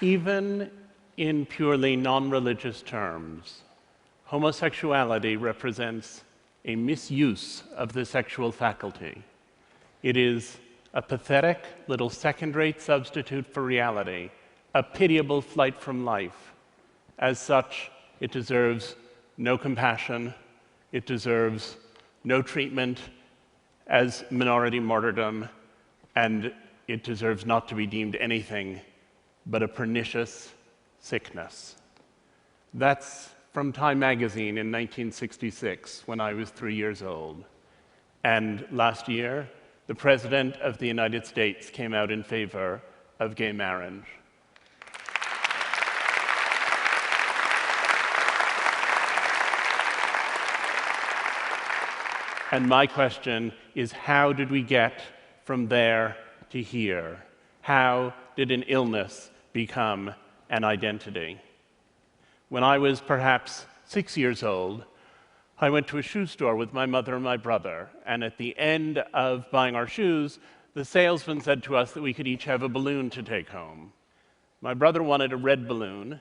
Even in purely non-religious terms, homosexuality represents a misuse of the sexual faculty. It is a pathetic little second-rate substitute for reality, a pitiable flight from life. As such, it deserves no compassion, it deserves no treatment as minority martyrdom, and it deserves not to be deemed anything but a pernicious sickness. That's from Time magazine in 1966, when I was 3 years old. And last year, the President of the United States came out in favor of gay marriage. And my question is, how did we get from there to here? How did an illness become an identity? When I was perhaps 6 years old, I went to a shoe store with my mother and my brother, and at the end of buying our shoes, the salesman said to us that we could each have a balloon to take home. My brother wanted a red balloon,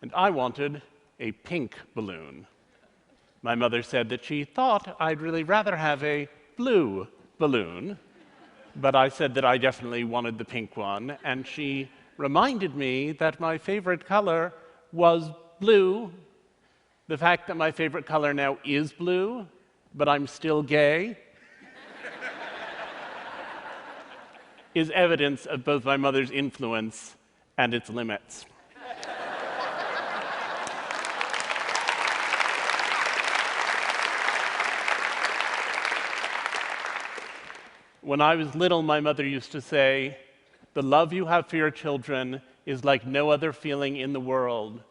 and I wanted a pink balloon. My mother said that she thought I'd really rather have a blue balloon, but I said that I definitely wanted the pink one, and she reminded me that my favorite color was blue. The fact that my favorite color now is blue, but I'm still gay, is evidence of both my mother's influence and its limits. When I was little, my mother used to say, "The love you have for your children is like no other feeling in the world.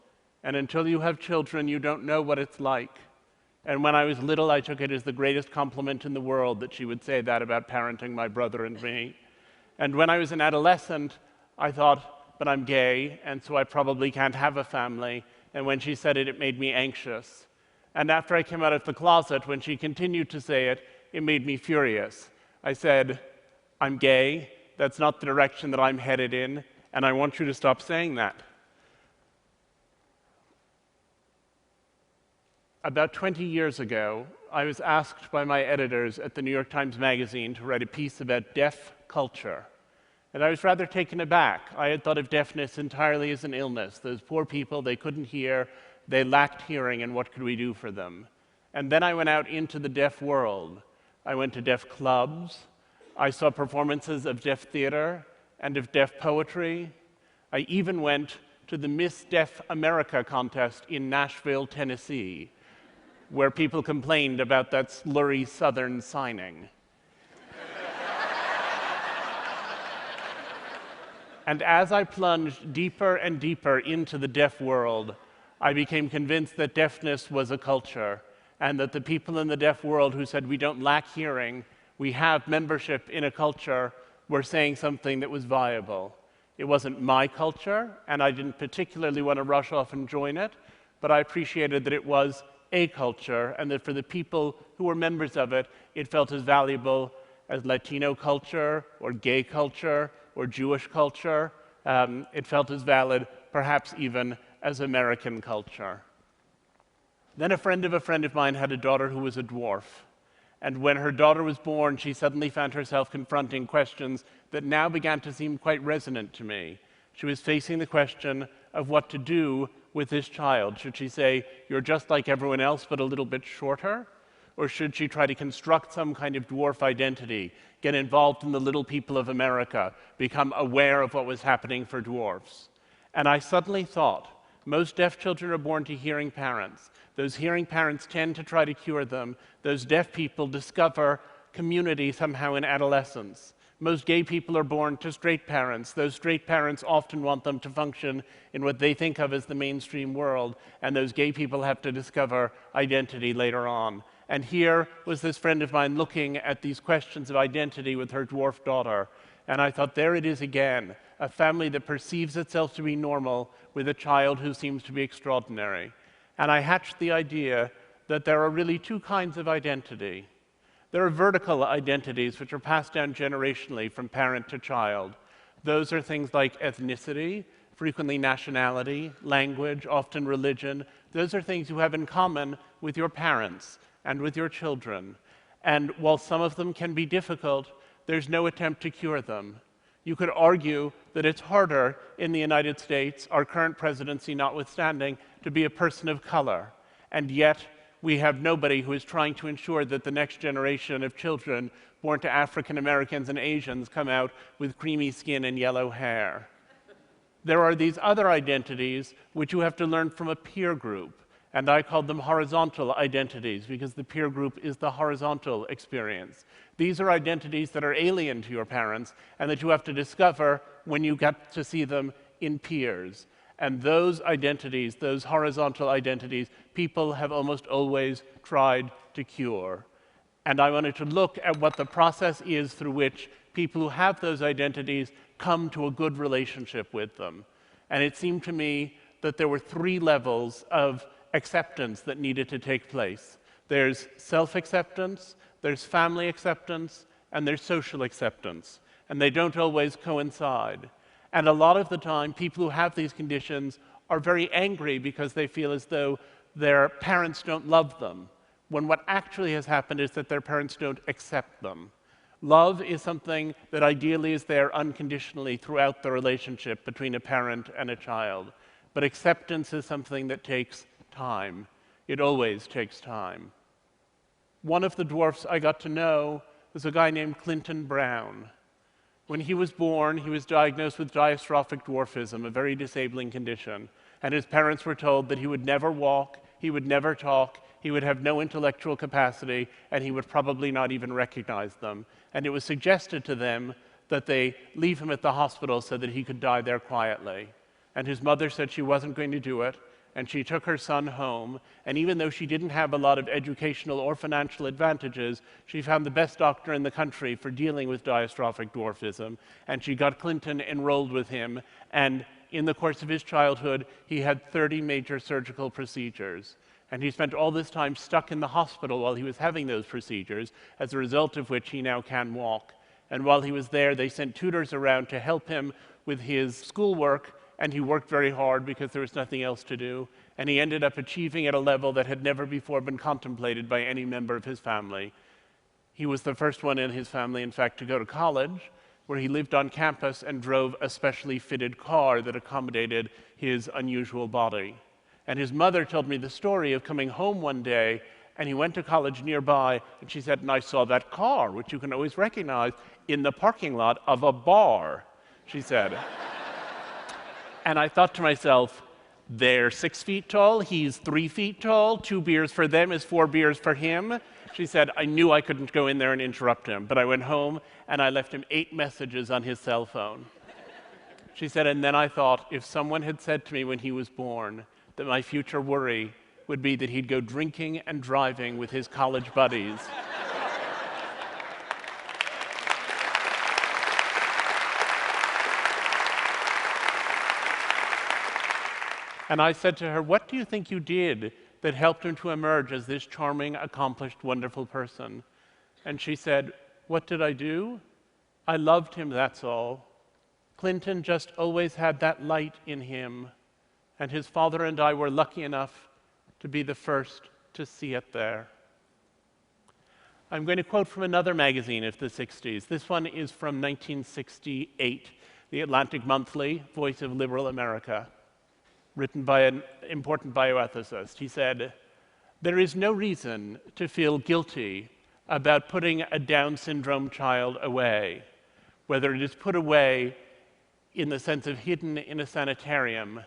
And until you have children, you don't know what it's like." And when I was little, I took it as the greatest compliment in the world that she would say that about parenting my brother and me. And when I was an adolescent, I thought, but I'm gay, and so I probably can't have a family. And when she said it, it made me anxious. And after I came out of the closet, when she continued to say it, it made me furious. I said, "I'm gay, that's not the direction that I'm headed in, and I want you to stop saying that." About 20 years ago, I was asked by my editors at the New York Times Magazine to write a piece about deaf culture. And I was rather taken aback. I had thought of deafness entirely as an illness. Those poor people, they couldn't hear, they lacked hearing, and what could we do for them? And then I went out into the deaf world. I went to deaf clubs. I saw performances of deaf theater and of deaf poetry. I even went to the Miss Deaf America contest in Nashville, Tennessee, where people complained about that slurry Southern signing. And as I plunged deeper and deeper into the deaf world, I became convinced that deafness was a culture, and that the people in the deaf world who said we don't lack hearing, we have membership in a culture, were saying something that was viable. It wasn't my culture, and I didn't particularly want to rush off and join it, but I appreciated that it was a culture, and that for the people who were members of it, it felt as valuable as Latino culture, or gay culture, or Jewish culture. It felt as valid, perhaps even as American culture. Then a friend of mine had a daughter who was a dwarf. And when her daughter was born, she suddenly found herself confronting questions that now began to seem quite resonant to me. She was facing the question of what to do with this child. Should she say, "You're just like everyone else, but a little bit shorter"? Or should she try to construct some kind of dwarf identity, get involved in the little people of America, become aware of what was happening for dwarfs? And I suddenly thought, most deaf children are born to hearing parents. Those hearing parents tend to try to cure them. Those deaf people discover community somehow in adolescence. Most gay people are born to straight parents. Those straight parents often want them to function in what they think of as the mainstream world, and those gay people have to discover identity later on. And here was this friend of mine looking at these questions of identity with her dwarf daughter, and I thought, there it is again, a family that perceives itself to be normal with a child who seems to be extraordinary. And I hatched the idea that there are really two kinds of identity. There are vertical identities which are passed down generationally from parent to child. Those are things like ethnicity. frequently nationality, language, often religion. Those are things you have in common with your parents and with your children. And while some of them can be difficult, there's no attempt to cure them. You could argue that it's harder in the United States, our current presidency notwithstanding, to be a person of color. And yet, we have nobody who is trying to ensure that the next generation of children born to African Americans and Asians come out with creamy skin and yellow hair. There are these other identities which you have to learn from a peer group, and I call them horizontal identities because the peer group is the horizontal experience. These are identities that are alien to your parents and that you have to discover when you get to see them in peers. And those identities, those horizontal identities, people have almost always tried to cure. And I wanted to look at what the process is through which people who have those identities come to a good relationship with them. And it seemed to me that there were 3 levels of acceptance that needed to take place. There's self-acceptance, there's family acceptance, and there's social acceptance. And they don't always coincide. And a lot of the time, people who have these conditions are very angry because they feel as though their parents don't love them, when what actually has happened is that their parents don't accept them. Love is something that ideally is there unconditionally throughout the relationship between a parent and a child. But acceptance is something that takes time. It always takes time. One of the dwarfs I got to know was a guy named Clinton Brown. When he was born, he was diagnosed with diastrophic dwarfism, a very disabling condition. And his parents were told that he would never walk, he would never talk, he would have no intellectual capacity, and he would probably not even recognize them. And it was suggested to them that they leave him at the hospital so that he could die there quietly. And his mother said she wasn't going to do it, and she took her son home, and even though she didn't have a lot of educational or financial advantages, she found the best doctor in the country for dealing with diastrophic dwarfism, and she got Clinton enrolled with him, and in the course of his childhood, he had 30 major surgical procedures. And he spent all this time stuck in the hospital while he was having those procedures, as a result of which he now can walk. And while he was there, they sent tutors around to help him with his schoolwork, and he worked very hard because there was nothing else to do. And he ended up achieving at a level that had never before been contemplated by any member of his family. He was the first one in his family, in fact, to go to college, where he lived on campus and drove a specially fitted car that accommodated his unusual body. And his mother told me the story of coming home one day, and he went to college nearby, and she said, and I saw that car, which you can always recognize, in the parking lot of a bar, she said. And I thought to myself, they're 6 feet tall, he's 3 feet tall, 2 beers for them is 4 beers for him. She said, I knew I couldn't go in there and interrupt him, but I went home and I left him 8 messages on his cell phone. She said, and then I thought, if someone had said to me when he was born that my future worry would be that he'd go drinking and driving with his college buddies, and I said to her, what do you think you did that helped him to emerge as this charming, accomplished, wonderful person? And she said, what did I do? I loved him, that's all. Clinton just always had that light in him, and his father and I were lucky enough to be the first to see it there. I'm going to quote from another magazine of the 60s. This one is from 1968, the Atlantic Monthly, Voice of Liberal America, written by an important bioethicist. He said, there is no reason to feel guilty about putting a Down syndrome child away, whether it is put away in the sense of hidden in a sanitarium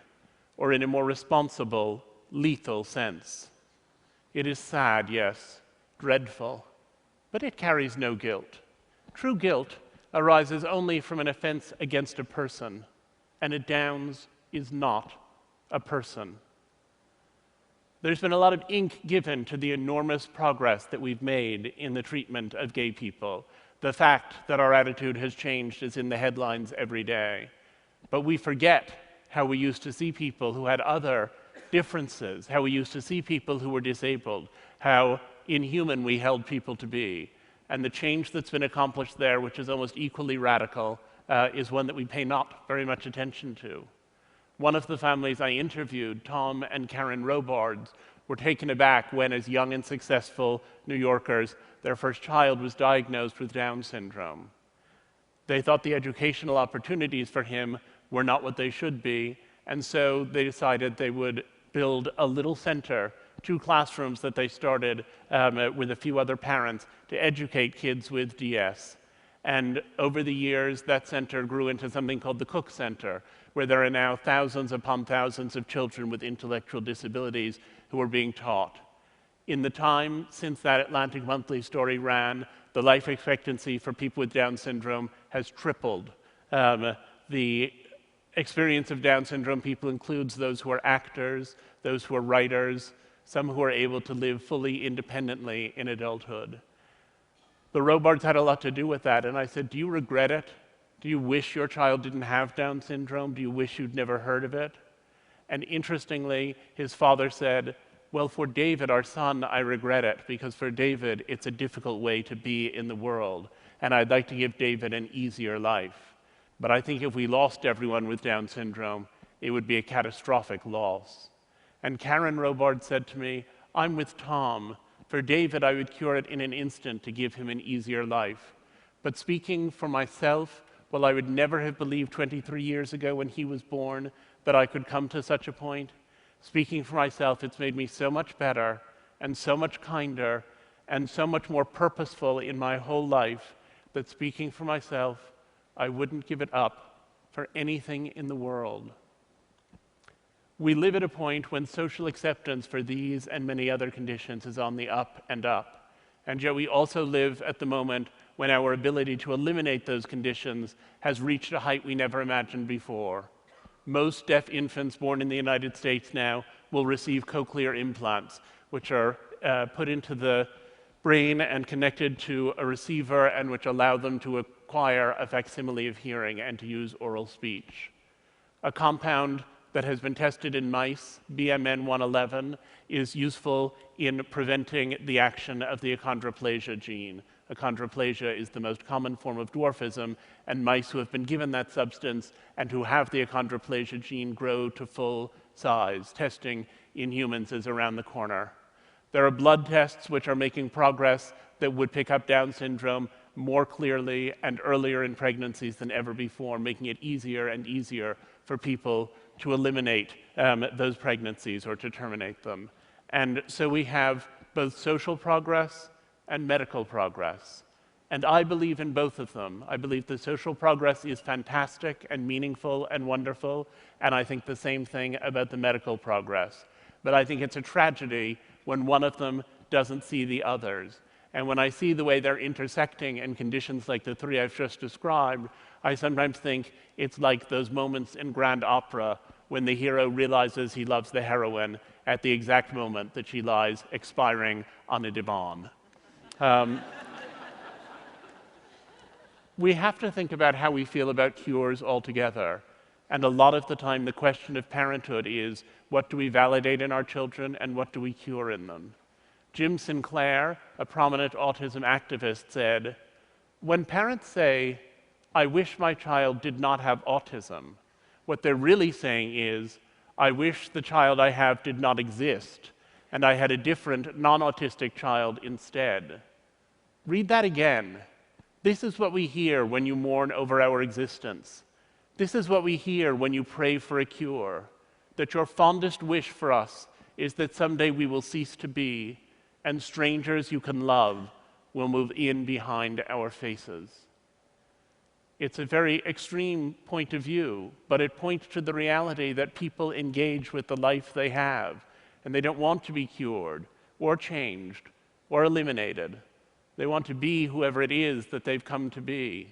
or in a more responsible, lethal sense. It is sad, yes, dreadful, but it carries no guilt. True guilt arises only from an offense against a person, and a Downs is not a person. There's been a lot of ink given to the enormous progress that we've made in the treatment of gay people. The fact that our attitude has changed is in the headlines every day. But we forget how we used to see people who had other differences, how we used to see people who were disabled, how inhuman we held people to be. And the change that's been accomplished there, which is almost equally radical, is one that we pay not very much attention to. One of the families I interviewed, Tom and Karen Robards, were taken aback when, as young and successful New Yorkers, their first child was diagnosed with Down syndrome. They thought the educational opportunities for him were not what they should be, and so they decided they would build a little center, 2 classrooms that they started with a few other parents to educate kids with DS. And over the years, that center grew into something called the Cook Center, where there are now thousands upon thousands of children with intellectual disabilities who are being taught. In the time since that Atlantic Monthly story ran, the life expectancy for people with Down syndrome has tripled. The experience of Down syndrome people includes those who are actors, those who are writers, some who are able to live fully independently in adulthood. The Robards had a lot to do with that, and I said, do you regret it? Do you wish your child didn't have Down syndrome? Do you wish you'd never heard of it? And interestingly, his father said, well, for David, our son, I regret it, because for David, it's a difficult way to be in the world, and I'd like to give David an easier life. But I think if we lost everyone with Down syndrome, it would be a catastrophic loss. And Karen Robards said to me, I'm with Tom. For David, I would cure it in an instant to give him an easier life. But speaking for myself, well, I would never have believed 23 years ago when he was born that I could come to such a point. Speaking for myself, it's made me so much better and so much kinder and so much more purposeful in my whole life that speaking for myself, I wouldn't give it up for anything in the world. We live at a point when social acceptance for these and many other conditions is on the up and up. And yet we also live at the moment when our ability to eliminate those conditions has reached a height we never imagined before. Most deaf infants born in the United States now will receive cochlear implants, which are put into the brain and connected to a receiver, and which allow them to acquire a facsimile of hearing and to use oral speech. A compound that has been tested in mice, BMN 111, is useful in preventing the action of the achondroplasia gene. Achondroplasia is the most common form of dwarfism, and mice who have been given that substance and who have the achondroplasia gene grow to full size. Testing in humans is around the corner. There are blood tests which are making progress that would pick up Down syndrome more clearly and earlier in pregnancies than ever before, making it easier and easier for people to eliminate those pregnancies or to terminate them. And so we have both social progress and medical progress. And I believe in both of them. I believe the social progress is fantastic and meaningful and wonderful, and I think the same thing about the medical progress. But I think it's a tragedy when one of them doesn't see the others. And when I see the way they're intersecting in conditions like the 3 I've just described, I sometimes think it's like those moments in grand opera when the hero realizes he loves the heroine at the exact moment that she lies expiring on a divan. We have to think about how we feel about cures altogether. And a lot of the time, the question of parenthood is, what do we validate in our children and what do we cure in them? Jim Sinclair, a prominent autism activist, said, when parents say, I wish my child did not have autism, what they're really saying is, I wish the child I have did not exist, and I had a different, non-autistic child instead. Read that again. This is what we hear when you mourn over our existence. This is what we hear when you pray for a cure, that your fondest wish for us is that someday we will cease to be, and strangers you can love will move in behind our faces. It's a very extreme point of view, but it points to the reality that people engage with the life they have, and they don't want to be cured, or changed, or eliminated. They want to be whoever it is that they've come to be.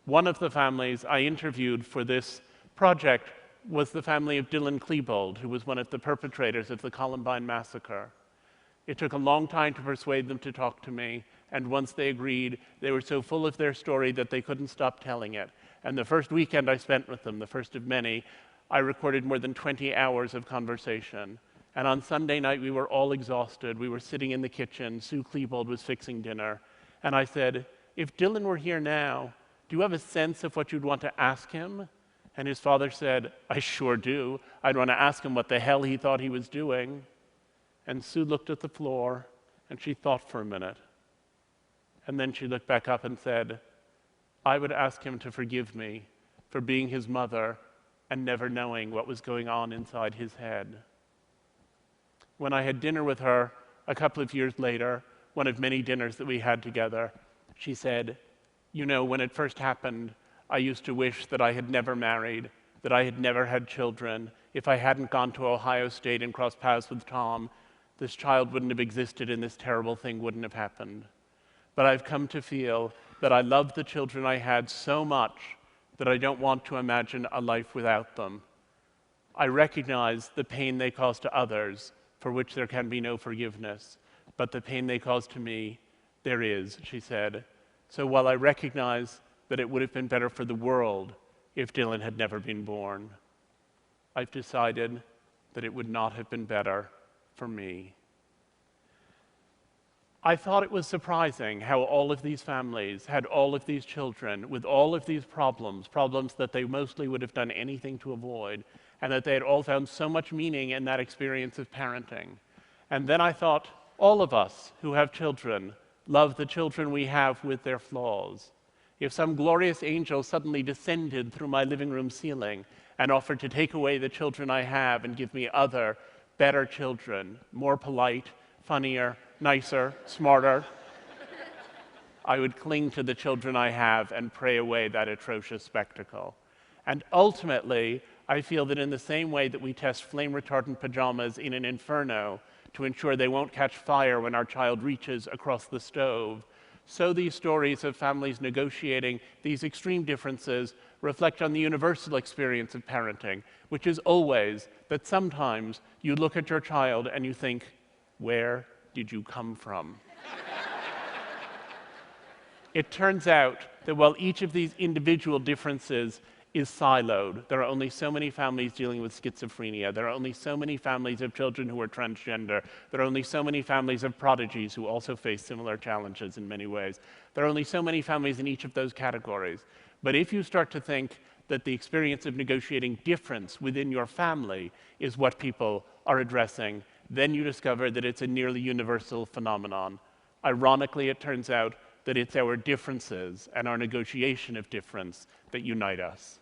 One of the families I interviewed for this project was the family of Dylan Klebold, who was one of the perpetrators of the Columbine massacre. It took a long time to persuade them to talk to me, and once they agreed, they were so full of their story that they couldn't stop telling it. And the first weekend I spent with them, the first of many, I recorded more than 20 hours of conversation. And on Sunday night, we were all exhausted. We were sitting in the kitchen. Sue Klebold was fixing dinner. And I said, if Dylan were here now, do you have a sense of what you'd want to ask him? And his father said, I sure do. I'd want to ask him what the hell he thought he was doing. And Sue looked at the floor, and she thought for a minute. And then she looked back up and said, I would ask him to forgive me for being his mother and never knowing what was going on inside his head. When I had dinner with her a couple of years later, one of many dinners that we had together, she said, you know, when it first happened, I used to wish that I had never married, that I had never had children. If I hadn't gone to Ohio State and crossed paths with Tom, this child wouldn't have existed and this terrible thing wouldn't have happened. But I've come to feel that I love the children I had so much that I don't want to imagine a life without them. I recognize the pain they cause to others, for which there can be no forgiveness, but the pain they cause to me, there is, she said. So while I recognize that it would have been better for the world if Dylan had never been born, I've decided that it would not have been better for me. I thought it was surprising how all of these families had all of these children with all of these problems that they mostly would have done anything to avoid, and that they had all found so much meaning in that experience of parenting. And then I thought, all of us who have children love the children we have with their flaws. If some glorious angel suddenly descended through my living room ceiling and offered to take away the children I have and give me other, better children, more polite, funnier, nicer, smarter, I would cling to the children I have and pray away that atrocious spectacle. And ultimately, I feel that in the same way that we test flame-retardant pajamas in an inferno to ensure they won't catch fire when our child reaches across the stove, so these stories of families negotiating these extreme differences reflect on the universal experience of parenting, which is always that sometimes you look at your child and you think, where did you come from? It turns out that while each of these individual differences is siloed, there are only so many families dealing with schizophrenia, there are only so many families of children who are transgender, there are only so many families of prodigies who also face similar challenges in many ways. There are only so many families in each of those categories. But if you start to think that the experience of negotiating difference within your family is what people are addressing, then you discover that it's a nearly universal phenomenon. Ironically, it turns out that it's our differences and our negotiation of difference that unite us.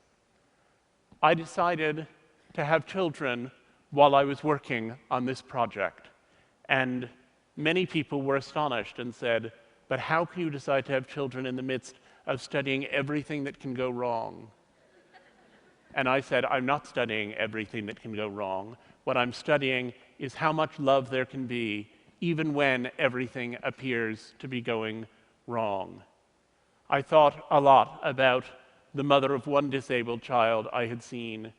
I decided to have children while I was working on this project, and many people were astonished and said, but how can you decide to have children in the midst of studying everything that can go wrong? And I said, I'm not studying everything that can go wrong. What I'm studying is how much love there can be even when everything appears to be going wrong. I thought a lot about the mother of one disabled child I had seen,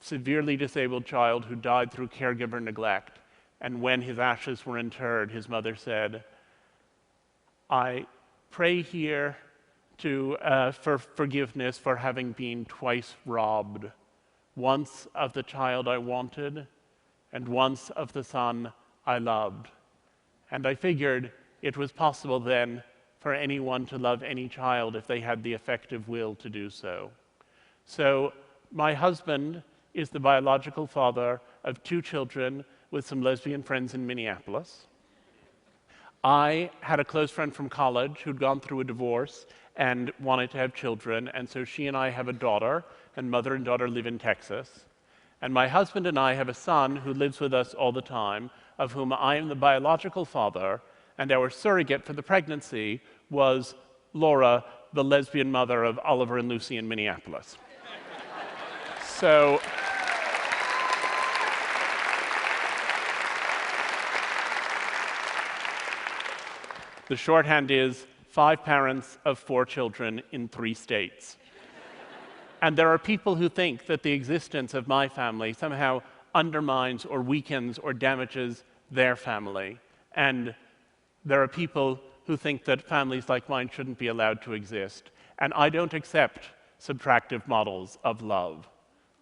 severely disabled child who died through caregiver neglect. And when his ashes were interred, his mother said, I pray here for forgiveness for having been twice robbed, once of the child I wanted, and once of the son I loved. And I figured it was possible then for anyone to love any child if they had the effective will to do so. So my husband is the biological father of 2 children with some lesbian friends in Minneapolis. I had a close friend from college who'd gone through a divorce and wanted to have children, and so she and I have a daughter, and mother and daughter live in Texas. And my husband and I have a son who lives with us all the time, of whom I am the biological father, and our surrogate for the pregnancy was Laura, the lesbian mother of Oliver and Lucy in Minneapolis. So the shorthand is 5 parents of 4 children in 3 states. And there are people who think that the existence of my family somehow undermines or weakens or damages their family. And there are people who think that families like mine shouldn't be allowed to exist. And I don't accept subtractive models of love,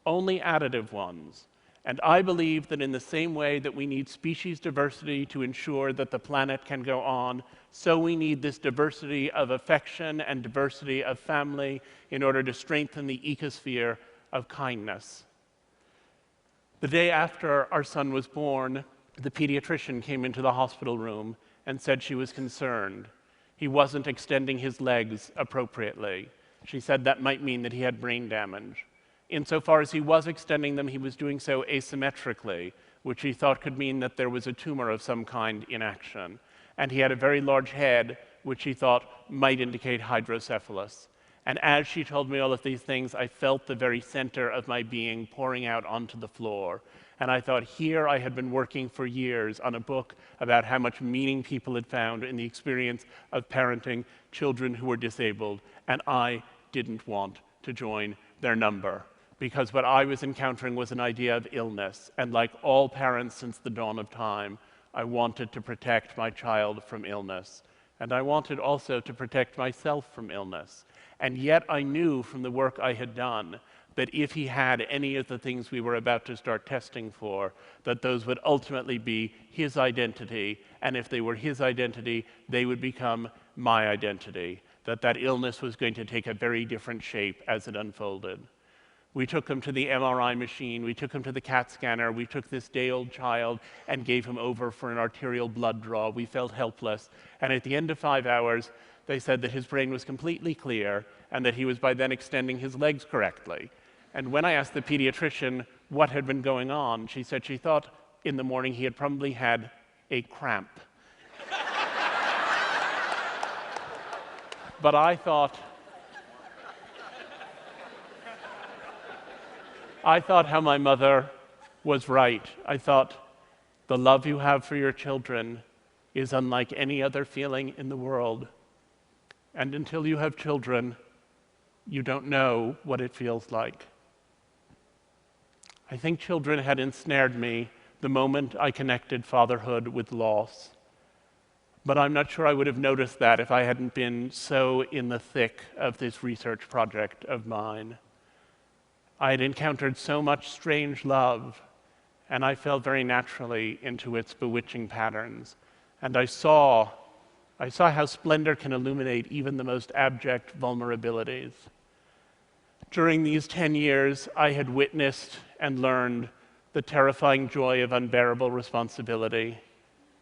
only additive ones. And I believe that in the same way that we need species diversity to ensure that the planet can go on, so we need this diversity of affection and diversity of family in order to strengthen the ecosphere of kindness. The day after our son was born, the pediatrician came into the hospital room and said she was concerned. He wasn't extending his legs appropriately. She said that might mean that he had brain damage. Insofar as he was extending them, he was doing so asymmetrically, which he thought could mean that there was a tumor of some kind in action. And he had a very large head, which he thought might indicate hydrocephalus. And as she told me all of these things, I felt the very center of my being pouring out onto the floor. And I thought, here I had been working for years on a book about how much meaning people had found in the experience of parenting children who were disabled, and I didn't want to join their number. Because what I was encountering was an idea of illness, and like all parents since the dawn of time, I wanted to protect my child from illness. And I wanted also to protect myself from illness. And yet I knew from the work I had done that if he had any of the things we were about to start testing for, that those would ultimately be his identity, and if they were his identity, they would become my identity, that illness was going to take a very different shape as it unfolded. We took him to the MRI machine, we took him to the CAT scanner, we took this day-old child and gave him over for an arterial blood draw. We felt helpless, and at the end of 5 hours, they said that his brain was completely clear and that he was by then extending his legs correctly. And when I asked the pediatrician what had been going on, she said she thought in the morning he had probably had a cramp. But I thought how my mother was right. I thought the love you have for your children is unlike any other feeling in the world. And until you have children, you don't know what it feels like. I think children had ensnared me the moment I connected fatherhood with loss. But I'm not sure I would have noticed that if I hadn't been so in the thick of this research project of mine. I had encountered so much strange love, and I fell very naturally into its bewitching patterns. And I saw how splendor can illuminate even the most abject vulnerabilities. During these 10 years, I had witnessed and learned the terrifying joy of unbearable responsibility,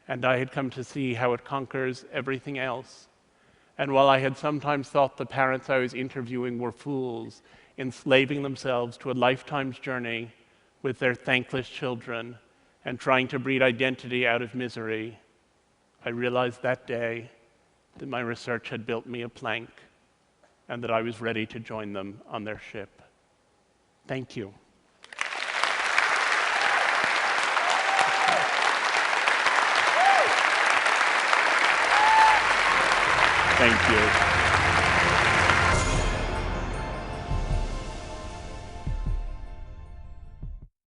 and I had come to see how it conquers everything else. And while I had sometimes thought the parents I was interviewing were fools, enslaving themselves to a lifetime's journey with their thankless children and trying to breed identity out of misery, I realized that day that my research had built me a plank and that I was ready to join them on their ship. Thank you. Thank you.